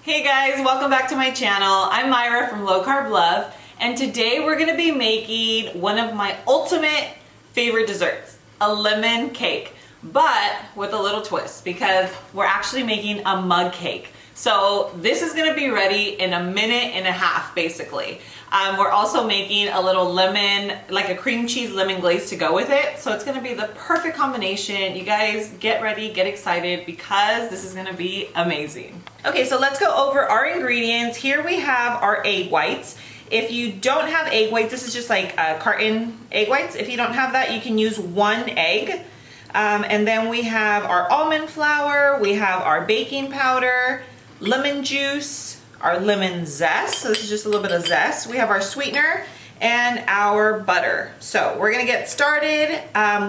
Hey guys, welcome back to my channel. I'm Myra from Low Carb Love, and today we're gonna be making one of my ultimate favorite desserts, a lemon cake, but with a little twist because we're actually making a mug cake. So this is gonna be ready in a minute and a half, basically. We're also making a little lemon, like a cream cheese lemon glaze to go with it. So it's gonna be the perfect combination. You guys get ready, get excited because this is gonna be amazing. Okay, so let's go over our ingredients. Here we have our egg whites. If you don't have egg whites, this is just like carton egg whites. If you don't have that, you can use one egg. And then we have our almond flour, we have our baking powder, lemon juice, our lemon zest, so this is just a little bit of zest. We have our sweetener and our butter. So we're gonna get started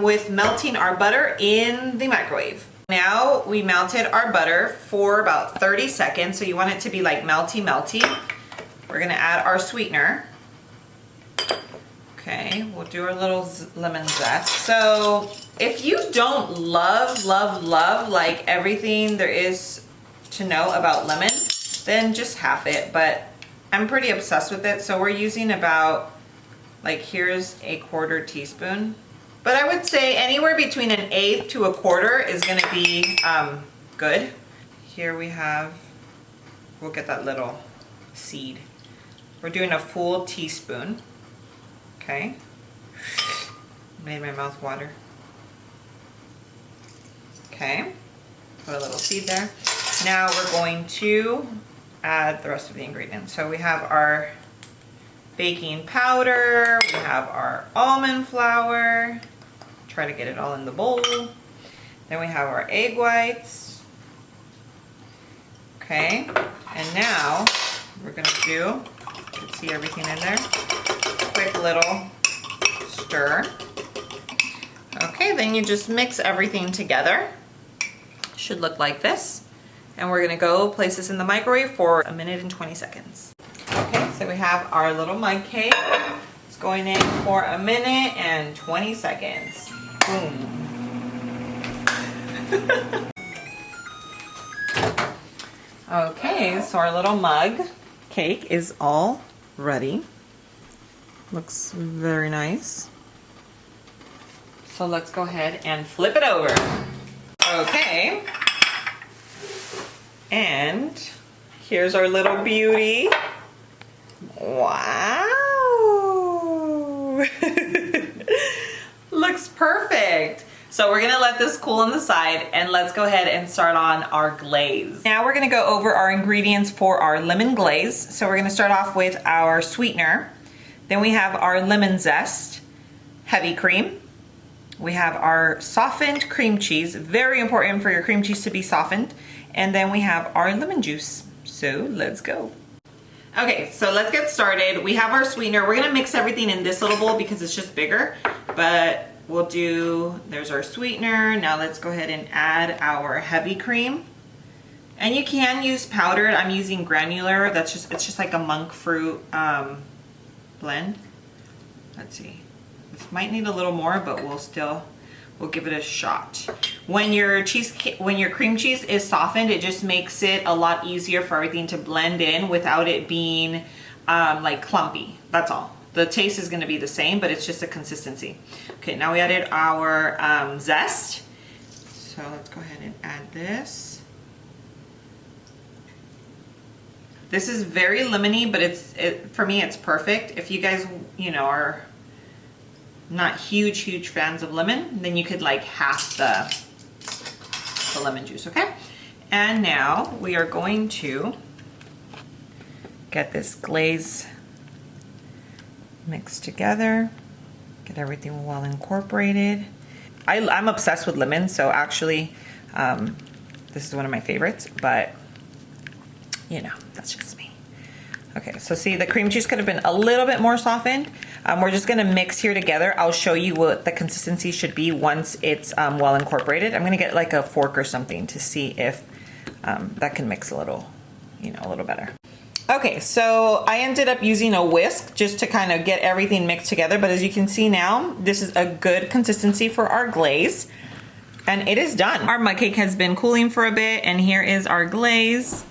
with melting our butter in the microwave. Now we melted our butter for about 30 seconds, so you want it to be like melty. We're gonna add our sweetener. Okay, we'll do our little lemon zest. So if you don't love like everything there is to know about lemon, then just half it, but I'm pretty obsessed with it, so we're using about, like, here's a 1/4 teaspoon, but I would say anywhere between 1/8 to 1/4 is gonna be good. Here we have, we'll get that little seed. We're doing a full teaspoon. Okay, made my mouth water. Okay, put a little seed there. Now we're going to add the rest of the ingredients. So we have our baking powder, we have our almond flour, try to get it all in the bowl. Then we have our egg whites. Okay, and now we're gonna do, you can see everything in there, quick little stir. Okay, then you just mix everything together. Should look like this. And we're gonna go place this in the microwave for 1 minute and 20 seconds. Okay, so we have our little mug cake. It's going in for 1 minute and 20 seconds. Boom. Okay, so our little mug cake is all ready. Looks very nice. So let's go ahead and flip it over. Okay. And here's our little beauty. Wow. Looks perfect. So we're gonna let this cool on the side and let's go ahead and start on our glaze. Now we're gonna go over our ingredients for our lemon glaze. So we're gonna start off with our sweetener. Then we have our lemon zest, heavy cream. We have our softened cream cheese. Very important for your cream cheese to be softened. And then we have our lemon juice. So let's go. Okay, so let's get started. We have our sweetener. We're gonna mix everything in this little bowl because it's just bigger, but we'll do, there's our sweetener. Now let's go ahead and add our heavy cream. And you can use powdered. I'm using granular. It's just like a monkfruit blend. Let's see. This might need a little more, but we'll give it a shot. When your cream cheese is softened, it just makes it a lot easier for everything to blend in without it being like clumpy. That's all. The taste is gonna be the same, but it's just a consistency. Okay, now we added our zest. So let's go ahead and add this. This is very lemony, but for me, it's perfect. If you guys, are not huge fans of lemon, then you could like half the lemon juice, okay? And now we are going to get this glaze mixed together, get everything well incorporated. I'm obsessed with lemon, so actually this is one of my favorites, but that's just me. Okay, so see, the cream cheese could have been a little bit more softened. We're just gonna mix here together. I'll show you what the consistency should be once it's well incorporated. I'm gonna get like a fork or something to see if that can mix a little better. Okay, so I ended up using a whisk just to kind of get everything mixed together, but as you can see now, this is a good consistency for our glaze. And it is done. Our mug cake has been cooling for a bit, and here is our glaze.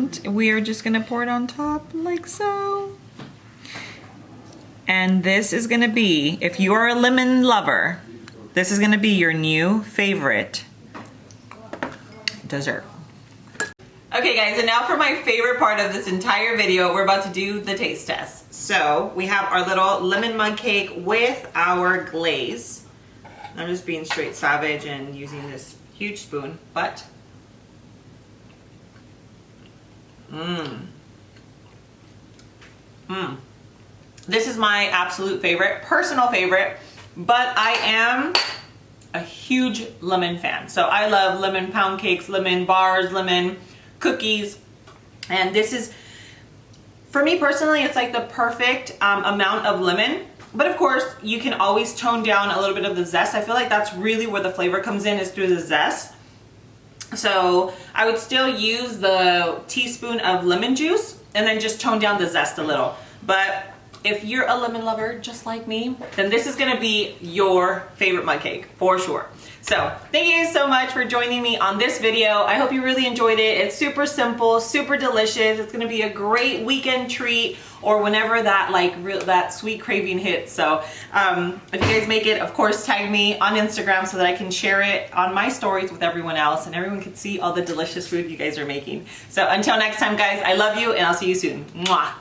And we are just gonna pour it on top like so. And this is gonna be, if you are a lemon lover, this is gonna be your new favorite dessert. Okay guys, and now for my favorite part of this entire video, we're about to do the taste test. So we have our little lemon mug cake with our glaze. I'm just being straight savage and using this huge spoon, but this is my absolute favorite, personal favorite, but I am a huge lemon fan. So I love lemon pound cakes, lemon bars, lemon cookies, and this is, for me personally, it's like the perfect amount of lemon. But of course, you can always tone down a little bit of the zest. I feel like that's really where the flavor comes in, is through the zest. So I would still use the teaspoon of lemon juice and then just tone down the zest a little. But if you're a lemon lover just like me, then this is gonna be your favorite mug cake for sure. So thank you so much for joining me on this video. I hope you really enjoyed it. It's super simple, super delicious. It's gonna be a great weekend treat or whenever that that sweet craving hits. So if you guys make it, of course, tag me on Instagram so that I can share it on my stories with everyone else and everyone can see all the delicious food you guys are making. So until next time, guys, I love you and I'll see you soon. Mwah.